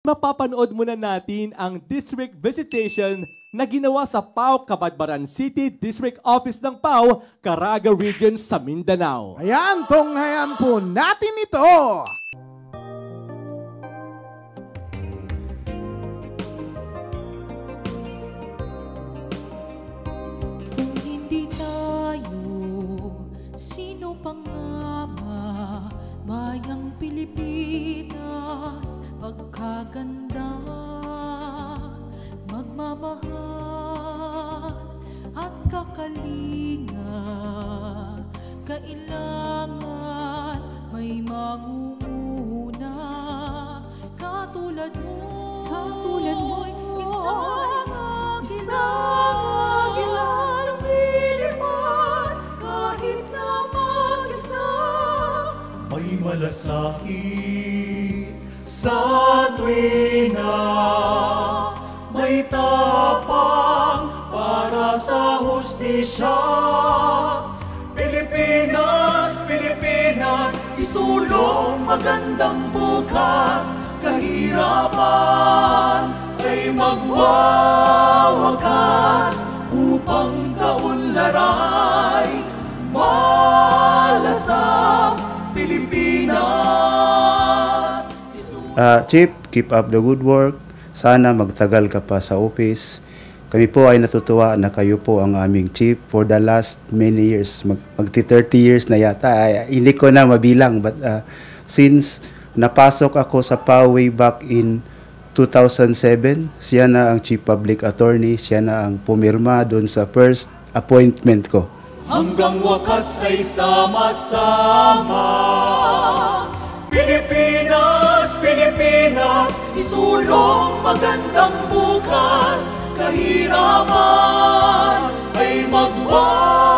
mapapanood muna natin ang district visitation na ginawa sa PAO Cabadbaran City District Office ng PAO, Caraga Region sa Mindanao. Ayan, tunghayan po natin ito! Kung hindi tayo, sino pang ama, bayang Pilipinas, pagkaganda, magmamahal at kakalinga. Kailangan may mangunguna katulad mo, isang agilang lumilipad kahit na mag-isa. May malasakit sa tuwina, may tapang para sa hustisya. Pilipinas, Pilipinas, isulong magandang bukas. Kahirapan ay magwawakas upang kaunlaray malasap Pilipinas. Chief, keep up the good work. Sana magtagal ka pa sa office. Kami po ay natutuwa na kayo po ang aming chief for the last many years. Magti 30 years na yata. Hindi ko na mabilang. But since napasok ako sa PAO way back in 2007, siya na ang chief public attorney. Siya na ang pumirma doon sa first appointment ko. Hanggang wakas ay sama-sama. Pilipinas, Pilipinas, isulong magandang bukas. Kahirapan ay magwawakas.